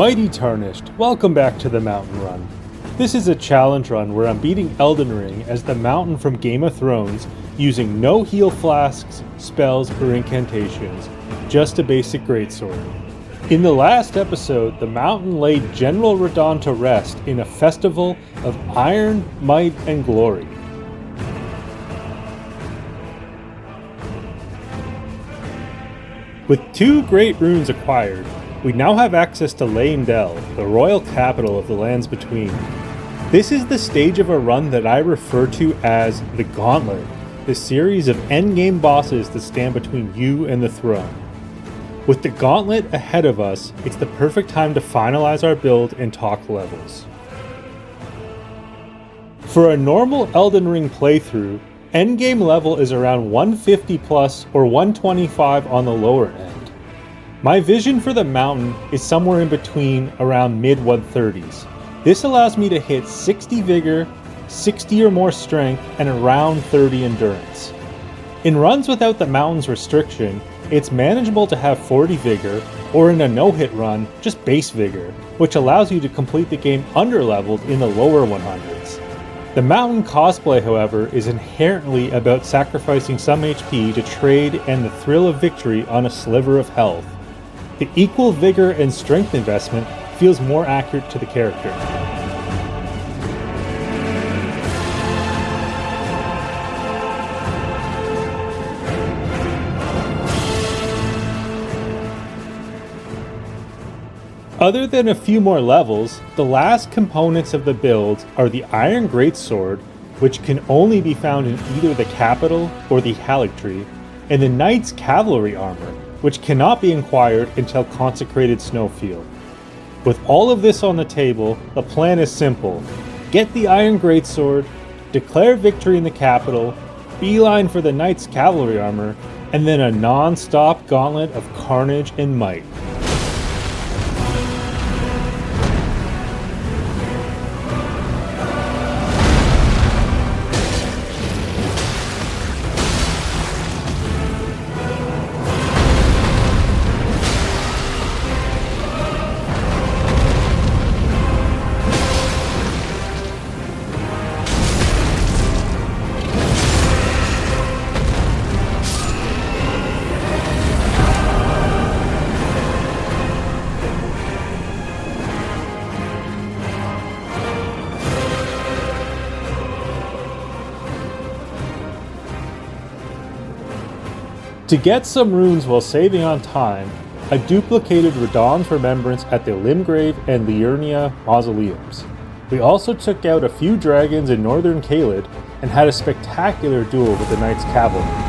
Mighty Tarnished, welcome back to the Mountain Run. This is a challenge run where I'm beating Eldenring as the Mountain from Game of Thrones using no heal flasks, spells, or incantations, just a basic Greatsword. In the last episode, the Mountain laid General Radahn to rest in a festival of iron, might, and glory. With 2 great runes acquired, we now have access to Leyndell, the royal capital of the lands between. This is the stage of a run that I refer to as the Gauntlet, the series of endgame bosses that stand between you and the throne. With the Gauntlet ahead of us, it's the perfect time to finalize our build and talk levels. For a normal Elden Ring playthrough, endgame level is around 150 plus or 125 on the lower end. My vision for the Mountain is somewhere in between around mid 130s. This allows me to hit 60 vigor, 60 or more strength, and around 30 endurance. In runs without the Mountain's restriction, it's manageable to have 40 vigor, or in a no-hit run, just base vigor, which allows you to complete the game under-leveled in the lower 100s. The Mountain cosplay, however, is inherently about sacrificing some HP to trade and the thrill of victory on a sliver of health. The equal vigor and strength investment feels more accurate to the character. Other than a few more levels, the last components of the build are the Iron Greatsword, which can only be found in either the Capital or the Haligtree, and the Knight's Cavalry armor, which cannot be acquired until Consecrated Snowfield. With all of this on the table, the plan is simple. Get the Iron Greatsword, declare victory in the Capital, beeline for the Knight's Cavalry armor, and then a non-stop gauntlet of carnage and might. To get some runes while saving on time, I duplicated Radahn's remembrance at the Limgrave and Liurnia mausoleums. We also took out a few dragons in northern Caelid and had a spectacular duel with the Knight's Cavalry.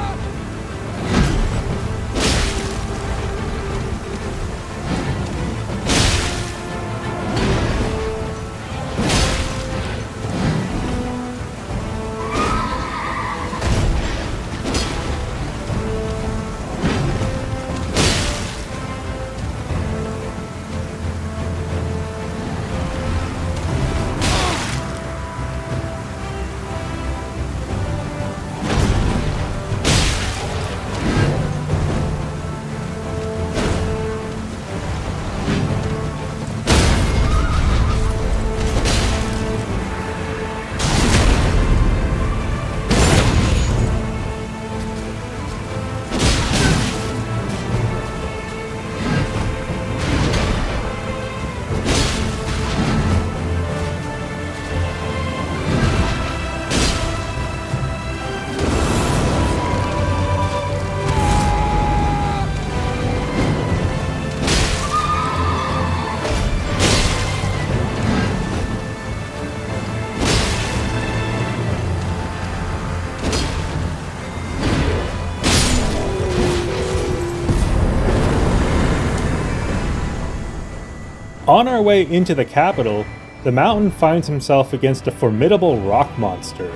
On our way into the capital, the Mountain finds himself against a formidable rock monster.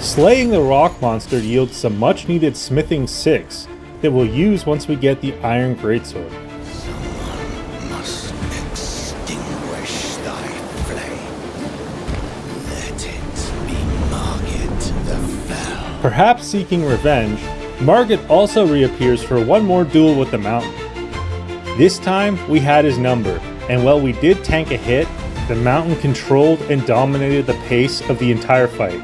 Slaying the rock monster yields some much needed smithing 6 that we'll use once we get the Iron Greatsword. Someone must extinguish thy flame. Let it be Margit the Fell. Perhaps seeking revenge, Margit also reappears for one more duel with the mountain. This time, we had his number, and while we did tank a hit, the mountain controlled and dominated the pace of the entire fight.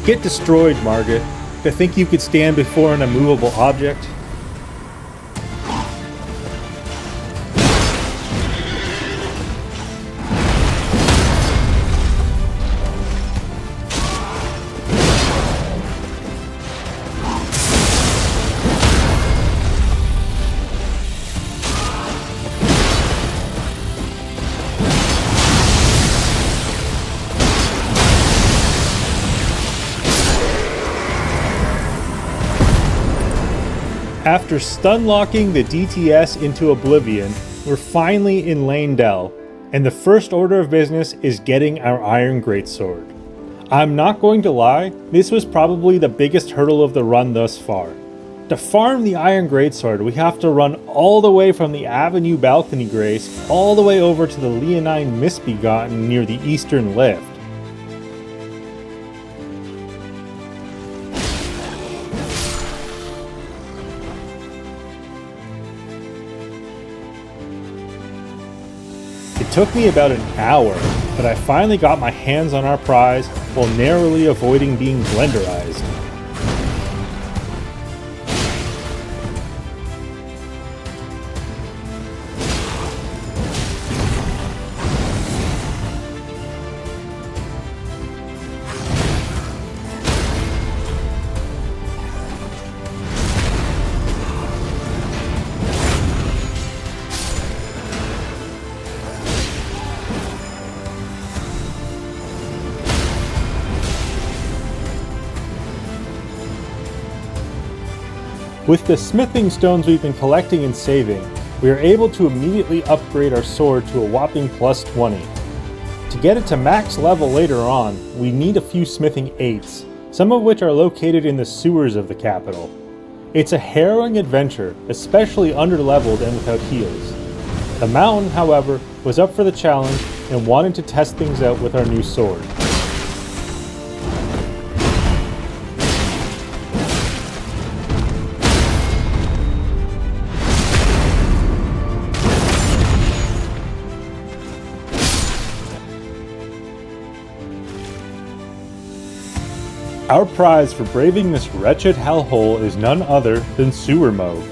Get destroyed, Margit. To think you could stand before an immovable object? After stun-locking the DTS into oblivion, we're finally in Leyndell, and the first order of business is getting our Iron Greatsword. I'm not going to lie, this was probably the biggest hurdle of the run thus far. To farm the Iron Greatsword, we have to run all the way from the Avenue Balcony Grace all the way over to the Leonine Misbegotten near the Eastern Lift. It took me about an hour, but I finally got my hands on our prize while narrowly avoiding being blenderized. With the smithing stones we've been collecting and saving, we are able to immediately upgrade our sword to a whopping plus 20. To get it to max level later on, we need a few smithing 8s, some of which are located in the sewers of the capital. It's a harrowing adventure, especially under-leveled and without heals. The mountain, however, was up for the challenge and wanted to test things out with our new sword. Our prize for braving this wretched hellhole is none other than Sewer Mohg.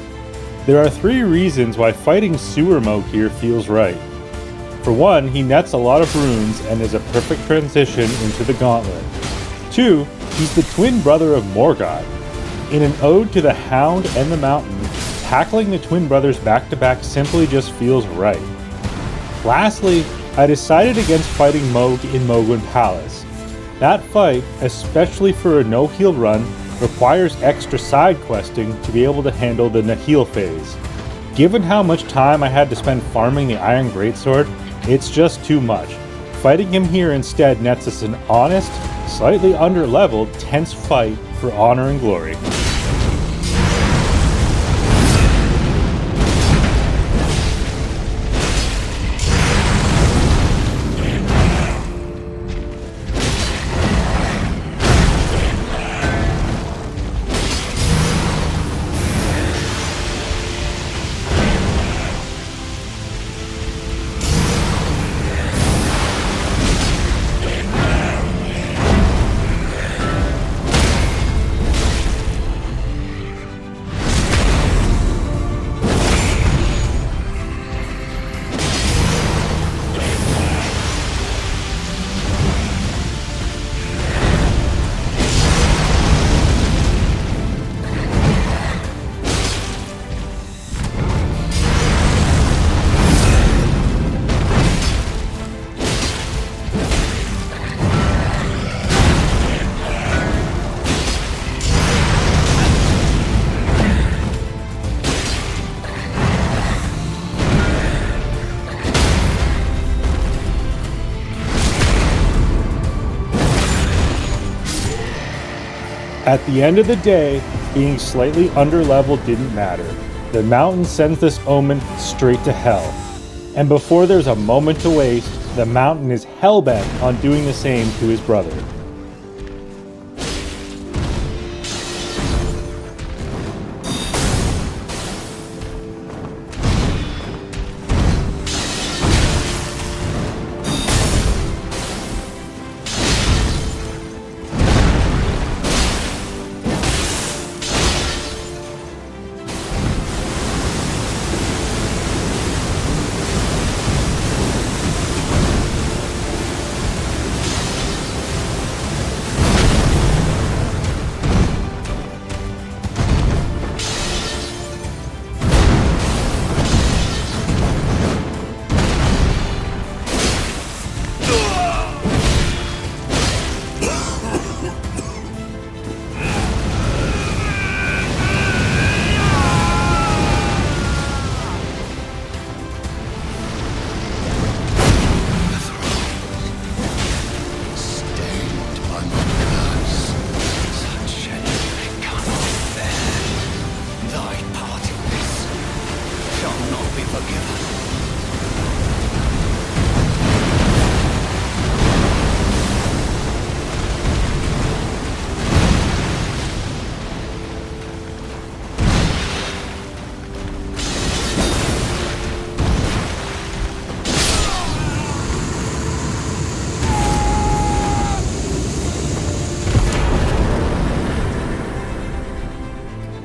There are 3 reasons why fighting Sewer Mohg here feels right. For one, he nets a lot of runes and is a perfect transition into the Gauntlet. 2, he's the twin brother of Morgott. In an ode to the Hound and the Mountain, tackling the twin brothers back to back simply just feels right. Lastly, I decided against fighting Mohg in Mohgwyn Palace. That fight, especially for a no-heal run, requires extra side questing to be able to handle the Nahil phase. Given how much time I had to spend farming the Iron Greatsword, it's just too much. Fighting him here instead nets us an honest, slightly under-leveled, tense fight for honor and glory. At the end of the day, being slightly underleveled didn't matter. The mountain sends this omen straight to hell. And before there's a moment to waste, the mountain is hellbent on doing the same to his brother.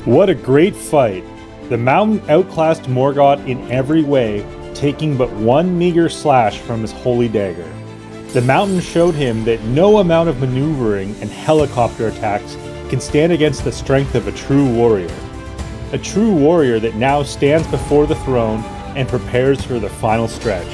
What a great fight! The mountain outclassed Morgott in every way, taking but one meager slash from his holy dagger. The mountain showed him that no amount of maneuvering and helicopter attacks can stand against the strength of a true warrior. A true warrior that now stands before the throne and prepares for the final stretch.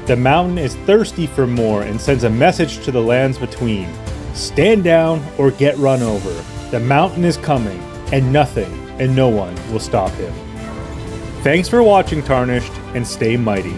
The mountain is thirsty for more and sends a message to the lands between. Stand down or get run over. The mountain is coming, and nothing and no one will stop him. Thanks for watching, Tarnished, and stay mighty.